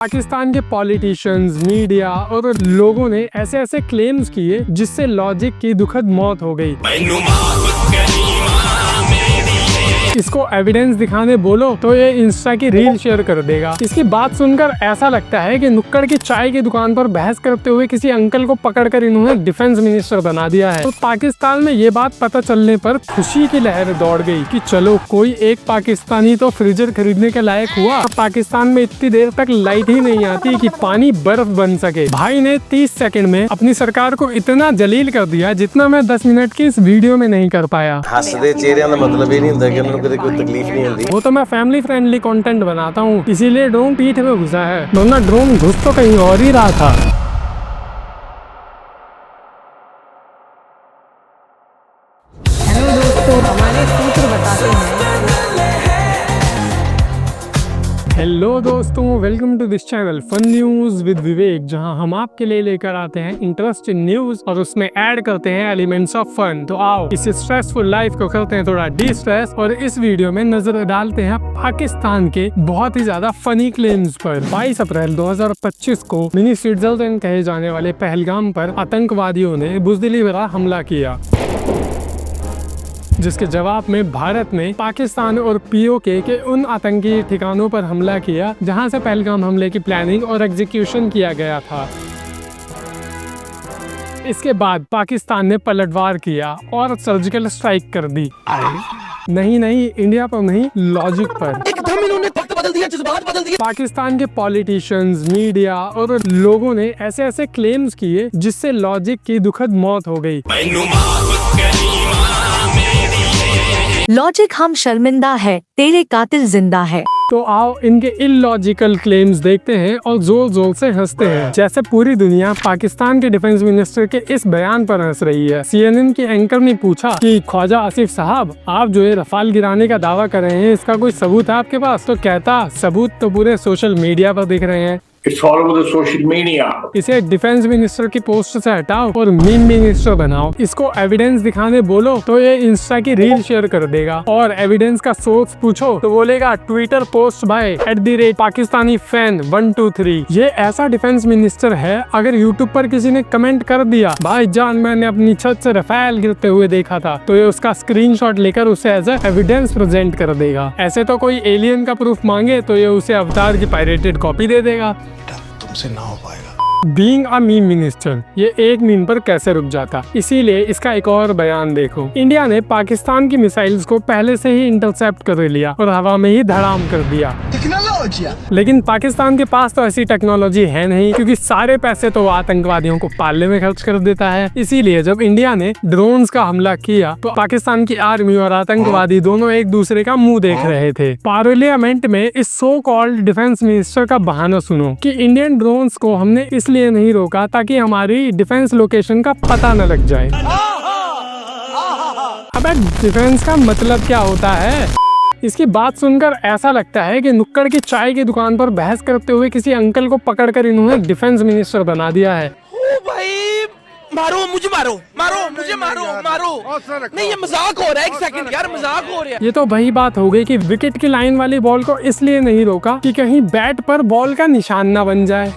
पाकिस्तान के politicians, media और लोगों ने ऐसे ऐसे क्लेम्स किए जिससे लॉजिक की दुखद मौत हो गई। इसको एविडेंस दिखाने बोलो तो ये इंस्टा की रील शेयर कर देगा। इसकी बात सुनकर ऐसा लगता है कि नुक्कड़ की चाय की दुकान पर बहस करते हुए किसी अंकल को पकड़कर इन्होंने डिफेंस मिनिस्टर बना दिया है। तो पाकिस्तान में ये बात पता चलने पर खुशी की लहर दौड़ गई कि चलो कोई एक पाकिस्तानी तो फ्रीजर खरीदने के लायक हुआ। पाकिस्तान में इतनी देर तक लाइट ही नहीं आती कि पानी बर्फ बन सके। भाई ने 30 सेकंड में अपनी सरकार को इतना जलील कर दिया जितना मैं 10 मिनट की इस वीडियो में नहीं कर पाया। हसदे चेहरे का मतलब ये नहीं होता कि उन्हें कोई तकलीफ नहीं होती। वो तो मैं फैमिली फ्रेंडली कंटेंट बनाता हूँ, इसीलिए ड्रोन पीठ में घुसा है, वरना ड्रोन घुस तो कहीं और ही रहा था। हेलो दोस्तों, हमारे सूत्र बताते हैं। हेलो दोस्तों, welcome to this channel fun news with Vivek, जहां हम आपके लिए लेकर आते हैं इंटरेस्टिंग न्यूज और उसमें ऐड करते हैं एलिमेंट्स ऑफ फन। तो आओ इस स्ट्रेसफुल लाइफ को करते हैं थोड़ा डी स्ट्रेस और इस वीडियो में नजर डालते हैं पाकिस्तान के बहुत ही ज्यादा फनी क्लेम्स पर। 22 अप्रैल 2025 को मिनी स्विट्जरलैंड कहे जाने वाले पहलगाम पर आतंकवादियों ने बुज़दिली भरा हमला किया, जिसके जवाब में भारत ने पाकिस्तान और पीओके के उन आतंकी ठिकानों पर हमला किया जहां से पहलगाम हमले की प्लानिंग और एग्जीक्यूशन किया गया था। इसके बाद पाकिस्तान ने पलटवार किया और सर्जिकल स्ट्राइक कर दी। नहीं, इंडिया पर नहीं, लॉजिक पर। एकदम इन्होंने वक्त बदल दिया, जज्बात बदल दिए। पाकिस्तान के पॉलिटिशियंस, मीडिया और लोगों ने ऐसे ऐसे क्लेम्स किए जिससे लॉजिक की दुखद मौत हो गई। लॉजिक हम शर्मिंदा है, तेरे कातिल जिंदा है। तो आओ इनके इलॉजिकल क्लेम्स देखते हैं और जोर जोर से हंसते हैं। जैसे पूरी दुनिया पाकिस्तान के डिफेंस मिनिस्टर के इस बयान पर हंस रही है। CNN की एंकर ने पूछा कि ख्वाजा आसिफ साहब, आप जो ये रफाल गिराने का दावा कर रहे हैं, इसका कोई सबूत है आपके पास? तो कहता, सबूत तो पूरे सोशल मीडिया पर दिख रहे हैं। It's all over the social media. इसे डिफेंस मिनिस्टर की पोस्ट से हटाओ और मीम मिनिस्टर बनाओ। इसको एविडेंस दिखाने बोलो तो ये इंस्टा की रील शेयर कर देगा, और एविडेंस का सोर्स पूछो तो बोलेगा Twitter post by @Pakistani fan 123। ये ऐसा डिफेंस मिनिस्टर है, अगर यूट्यूब पर किसी ने कमेंट कर दिया भाईजान मैंने अपनी छत से रफाल गिरते हुए देखा था, तो ये उसका स्क्रीनशॉट लेकर उसे एज एविडेंस प्रेजेंट कर देगा। ऐसे तो कोई एलियन का प्रूफ मांगे तो ये उसे अवतार की पायरेटेड कॉपी दे देगा। तुमसे ना हो पाएगा। बीइंग अ मीम मिनिस्टर, ये एक मीम पर कैसे रुक जाता। इसीलिए इसका एक और बयान देखो। इंडिया ने पाकिस्तान की मिसाइल्स को पहले से ही इंटरसेप्ट कर लिया और हवा में ही धड़ाम कर दिया। लेकिन पाकिस्तान के पास तो ऐसी टेक्नोलॉजी है नहीं, क्योंकि सारे पैसे तो वो आतंकवादियों को पालने में खर्च कर देता है। इसीलिए जब इंडिया ने ड्रोन्स का हमला किया तो पाकिस्तान की आर्मी और आतंकवादी दोनों एक दूसरे का मुंह देख रहे थे। पार्लियामेंट में इस सो कॉल्ड डिफेंस मिनिस्टर का बहाना सुनो कि इंडियन ड्रोन्स को हमने इसलिए नहीं रोका ताकि हमारी डिफेंस लोकेशन का पता न लग जाए। अबे डिफेंस का मतलब क्या होता है? इसकी बात सुनकर ऐसा लगता है कि नुक्कड़ की चाय की दुकान पर बहस करते हुए किसी अंकल को पकड़कर इन्होंने डिफेंस मिनिस्टर बना दिया है। ओ भाई, मारो मुझे, मारो मुझे, मारो। नहीं, ये मजाक हो रहा है। एक सेकंड यार, मजाक हो रहा है। ये तो वही बात हो गई कि विकेट की लाइन वाली बॉल को इसलिए नहीं रोका कि कहीं बैट पर बॉल का निशान न बन जाए।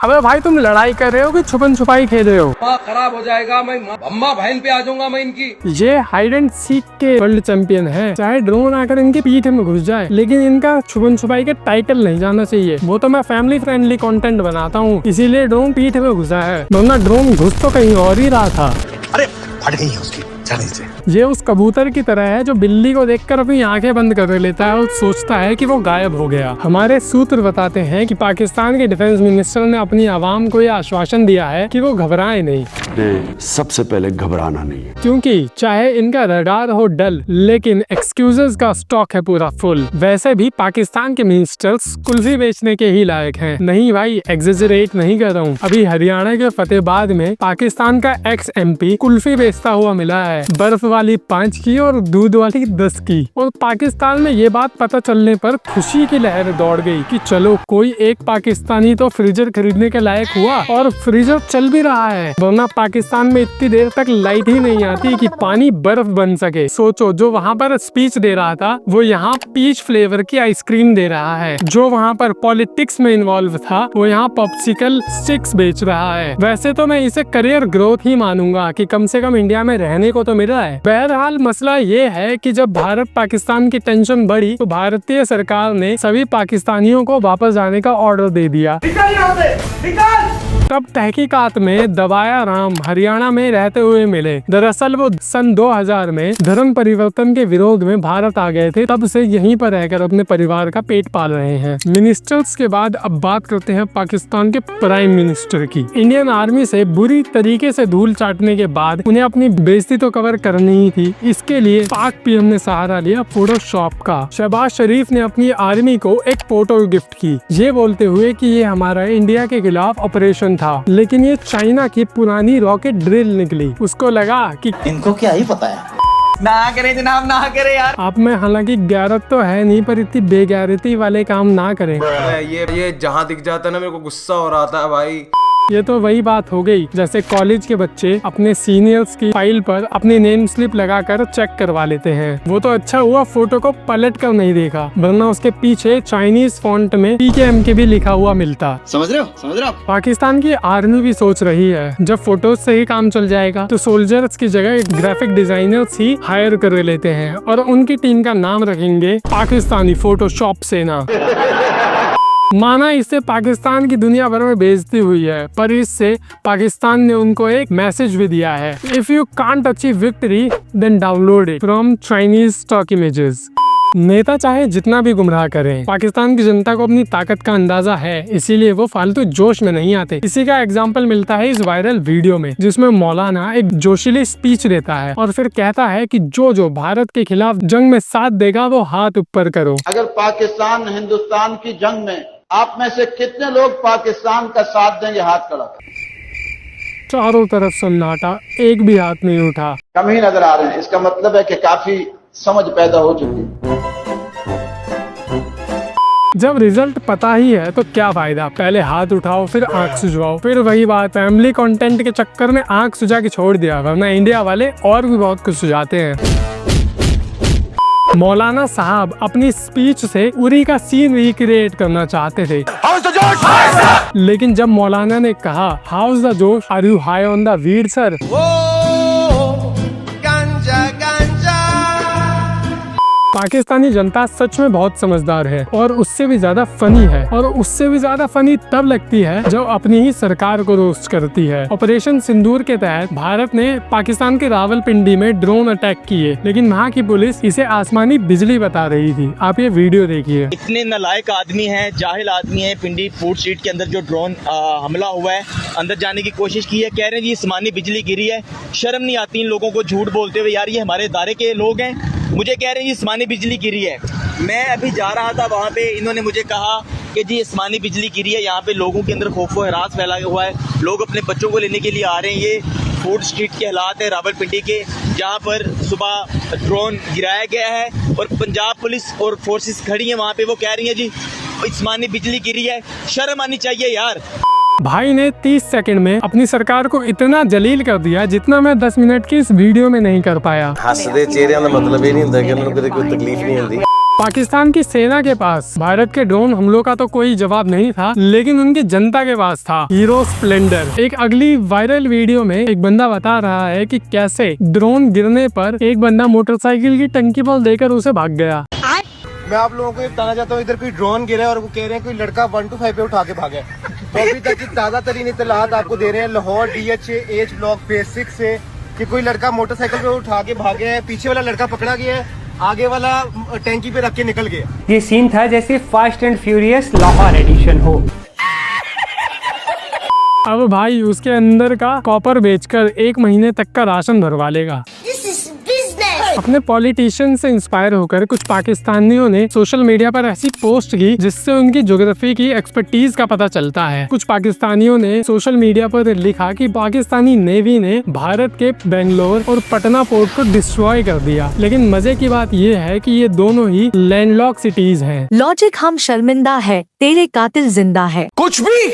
अबे भाई, तुम लड़ाई कर रहे हो कि छुपन छुपाई खेल रहे हो? खराब हो जाएगा, मैं अम्मा बहन पे आ जाऊंगा मैं इनकी। ये हाइड एंड सीक के वर्ल्ड चैंपियन है। चाहे ड्रोन आकर इनकी पीठ में घुस जाए, लेकिन इनका छुपन छुपाई के टाइटल नहीं जाना चाहिए। वो तो मैं फैमिली फ्रेंडली कंटेंट बनाता हूँ, इसीलिए ड्रोन पीठ में घुसा है, वरना ड्रोन घुस तो कहीं और ही रहा था। अरे फट गई है उसकी, चल नीचे। ये उस कबूतर की तरह है जो बिल्ली को देखकर अपनी आंखें बंद कर लेता है और सोचता है कि वो गायब हो गया। हमारे सूत्र बताते हैं कि पाकिस्तान के डिफेंस मिनिस्टर ने अपनी आवाम को यह आश्वासन दिया है कि वो घबराए नहीं। सबसे पहले घबराना नहीं है, क्योंकि चाहे इनका रडार हो डल, लेकिन एक्सक्यूजेस का स्टॉक है पूरा फुल। वैसे भी पाकिस्तान के मिनिस्टर्स कुल्फी बेचने के ही लायक हैं। नहीं भाई, एग्जेजरेट नहीं कर रहा हूँ। अभी हरियाणा के फतेहाबाद में पाकिस्तान का एक्स MP कुल्फी बेचता हुआ मिला है। है, बर्फ वाली 5 की और दूध वाली 10 की। और पाकिस्तान में ये बात पता चलने पर खुशी की लहर दौड़ गई कि चलो कोई एक पाकिस्तानी तो फ्रीजर खरीदने के लायक हुआ और फ्रीजर चल भी रहा है, वरना पाकिस्तान में इतनी देर तक लाइट ही नहीं आती कि पानी बर्फ बन सके। सोचो, जो वहाँ पर स्पीच दे रहा था वो यहाँ पीच फ्लेवर की आइसक्रीम दे रहा है, जो वहाँ पर पॉलिटिक्स में इन्वॉल्व था वो यहाँ पॉप्सिकल स्टिक्स बेच रहा है। वैसे तो मैं इसे करियर ग्रोथ ही मानूंगा कि कम से कम इंडिया में रहने को तो मिल रहा है। बहरहाल मसला ये है कि जब भारत पाकिस्तान की टेंशन बढ़ी तो भारतीय सरकार ने सभी पाकिस्तानियों को वापस जाने का ऑर्डर दे दिया। तब तहकीकात में दबाया राम हरियाणा में रहते हुए मिले। दरअसल वो सन 2000 में धर्म परिवर्तन के विरोध में भारत आ गए थे, तब से यहीं पर रहकर अपने परिवार का पेट पाल रहे हैं। मिनिस्टर्स के बाद अब बात करते हैं पाकिस्तान के प्राइम मिनिस्टर की। इंडियन आर्मी से बुरी तरीके से धूल चाटने के बाद उन्हें अपनी बेइज्जती तो कवर करनी ही थी। इसके लिए पाक पीएम ने सहारा लिया फोटोशॉप का। शहबाज शरीफ ने अपनी आर्मी को एक फोटो गिफ्ट की, ये बोलते हुए कि ये हमारा इंडिया के खिलाफ ऑपरेशन था, लेकिन ये चाइना की पुरानी रॉकेट ड्रिल निकली। उसको लगा कि इनको क्या ही पता है। ना करे जनाब, ना करे यार। आप में हालांकि गैरत तो है नहीं, पर इतनी बेगैरती वाले काम ना करें। ये जहाँ दिख जाता है ना मेरे को गुस्सा हो रहा था भाई। ये तो वही बात हो गई जैसे कॉलेज के बच्चे अपने सीनियर्स की फाइल पर अपनी नेम स्लिप लगाकर चेक करवा लेते हैं। वो तो अच्छा हुआ फोटो को पलट कर नहीं देखा, वरना उसके पीछे चाइनीज फॉन्ट में PKM के भी लिखा हुआ मिलता। समझ रहे हो? पाकिस्तान की आर्मी भी सोच रही है जब फोटोज से ही काम चल जाएगा तो सोल्जर्स की जगह ग्राफिक डिजाइनर्स ही हायर कर लेते हैं और उनकी टीम का नाम रखेंगे पाकिस्तानी फोटोशॉप सेना। माना इससे पाकिस्तान की दुनिया भर में बेइज्जती हुई है, पर इससे पाकिस्तान ने उनको एक मैसेज भी दिया है, if you can't achieve victory then download it from Chinese stock images. नेता चाहे जितना भी गुमराह करें, पाकिस्तान की जनता को अपनी ताकत का अंदाजा है, इसीलिए वो फालतू जोश में नहीं आते। इसी का एग्जाम्पल मिलता है इस वायरल वीडियो में, जिसमें मौलाना एक जोशीली स्पीच देता है और फिर कहता है कि जो भारत के खिलाफ जंग में साथ देगा वो हाथ ऊपर करो। अगर पाकिस्तान हिंदुस्तान की जंग में आप में से कितने लोग पाकिस्तान का साथ देंगे? हाथ खड़ा करें। चारों तरफ सन्नाटा, एक भी हाथ नहीं उठा। कम ही नजर आ रहे हैं। इसका मतलब है कि काफी समझ पैदा हो चुकी है। जब रिजल्ट पता ही है तो क्या फायदा, पहले हाथ उठाओ फिर आंख सुझवाओ। फिर वही बात, फैमिली कंटेंट के चक्कर में आंख सुझा के छोड़ दिया, वरना इंडिया वाले और भी बहुत कुछ सुझाते हैं। मौलाना साहब अपनी स्पीच से उरी का सीन रिक्रिएट करना चाहते थे, लेकिन जब मौलाना ने कहा how's the josh, are you high on the weed sir, Pakistani जनता सच में बहुत समझदार है और उससे भी ज्यादा फनी है, और उससे भी ज्यादा फनी तब लगती है जब अपनी ही सरकार को रोस्ट करती है। ऑपरेशन सिंदूर के तहत भारत ने पाकिस्तान के रावलपिंडी में ड्रोन अटैक किए, लेकिन वहाँ की पुलिस इसे आसमानी बिजली बता रही थी। आप ये वीडियो देखिए। इतने नालायक आदमी हैं, जाहिल आदमी हैं। पिंडी फूड स्ट्रीट के अंदर जो ड्रोन हमला हुआ है, अंदर जाने की कोशिश की है, कह रहे हैं जी आसमानी बिजली गिरी है। शर्म नहीं आती इन लोगों को झूठ बोलते हुए? यार ये हमारे इदारे के लोग हैं, मुझे कह रहे हैं जी आसमानी बिजली गिरी है। मैं अभी जा रहा था वहाँ पे, इन्होंने मुझे कहा कि जी आसमानी बिजली गिरी है। यहाँ पे लोगों के अंदर खौफ व हरास फैला हुआ है, लोग अपने बच्चों को लेने के लिए आ रहे हैं। ये फूड स्ट्रीट के हालात है रावलपिंडी के, जहाँ पर सुबह ड्रोन गिराया गया है और पंजाब पुलिस और फोर्सेस खड़ी हैं वहाँ पे। वो कह रही है जी आसमानी बिजली गिरी है। शर्म आनी चाहिए यार। भाई ने 30 सेकंड में अपनी सरकार को इतना जलील कर दिया जितना मैं 10 मिनट की इस वीडियो में नहीं कर पाया। हੱਸਦੇ ਚਿਹਰਿਆਂ ਦਾ ਮਤਲਬ ਇਹ ਨਹੀਂ ਹੁੰਦਾ ਕਿ ਉਹਨਾਂ ਨੂੰ ਕਦੇ ਕੋਈ ਤਕਲੀਫ ਨਹੀਂ ਹੁੰਦੀ। पाकिस्तान की सेना के पास भारत के ड्रोन हमलों का तो कोई जवाब नहीं था, लेकिन उनकी जनता के पास था हीरो स्प्लेंडर। एक अगली वायरल वीडियो में एक बंदा बता रहा है कि कैसे ड्रोन गिरने पर एक बंदा मोटरसाइकिल की टंकी पर देकर उसे भाग गया। मैं आप लोगों को ये बताना चाहता हूँ, इधर कोई ड्रोन गिरा है और वो कह रहे हैं कोई लड़का 125 पे उठा के भागा है। तो अभी तक की ताज़ा तरीन इत्तलात आपको दे रहे हैं Lahore DHA H block phase 6 से कि कोई लड़का मोटरसाइकिल पे उठा के भागे है। पीछे वाला लड़का पकड़ा गया है, आगे वाला टैंकी पे रख के निकल गया। ये सीन था जैसे Fast and Furious Lahore edition हो। अब भाई उसके अंदर का कॉपर बेचकर 1 महीने तक का राशन भरवा लेगा। This is business. अपने पॉलिटिशियन से इंस्पायर होकर कुछ पाकिस्तानियों ने सोशल मीडिया पर ऐसी पोस्ट की जिससे उनकी ज्योग्राफी की एक्सपर्टीज का पता चलता है। कुछ पाकिस्तानियों ने सोशल मीडिया पर लिखा कि पाकिस्तानी नेवी ने भारत के बेंगलोर और पटना पोर्ट को डिस्ट्रॉय कर दिया, लेकिन मजे की बात यह है कि ये दोनों ही लैंडलॉक सिटीज हैं। लॉजिक हम शर्मिंदा है, तेरे कातिल जिंदा है। कुछ भी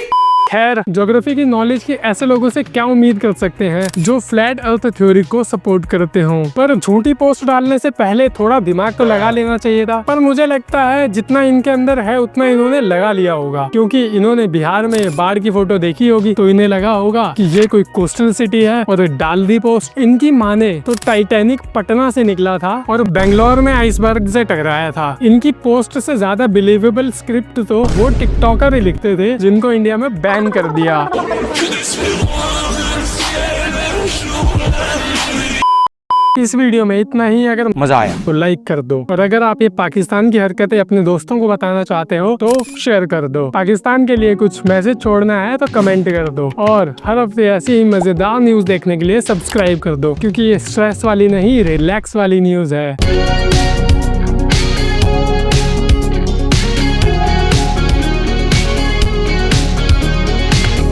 खैर, ज्योग्राफी की नॉलेज के ऐसे लोगों से क्या उम्मीद कर सकते हैं जो फ्लैट अर्थ थ्योरी को सपोर्ट करते हों। पर झूठी पोस्ट डालने से पहले थोड़ा दिमाग तो लगा लेना चाहिए था। पर मुझे लगता है जितना इनके अंदर है उतना इन्होंने लगा लिया होगा, क्योंकि इन्होंने बिहार में बाढ़ की फोटो देखी होगी तो इन्हें लगा होगा कि ये कोई कोस्टल सिटी है और डाल दी पोस्ट। इनकी माने तो टाइटैनिक पटना से निकला था और बेंगलोर में आइसबर्ग से टकराया था। इनकी पोस्ट से ज्यादा बिलीवेबल स्क्रिप्ट तो वो टिकटॉकर ही लिखते थे जिनको इंडिया में बैन कर दिया। इस वीडियो में इतना ही। अगर मजा आया तो लाइक कर दो, और अगर आप ये पाकिस्तान की हरकतें अपने दोस्तों को बताना चाहते हो तो शेयर कर दो। पाकिस्तान के लिए कुछ मैसेज छोड़ना है तो कमेंट कर दो, और हर हफ्ते ऐसी ही मजेदार न्यूज देखने के लिए सब्सक्राइब कर दो, क्योंकि ये स्ट्रेस वाली नहीं, रिलैक्स वाली न्यूज है।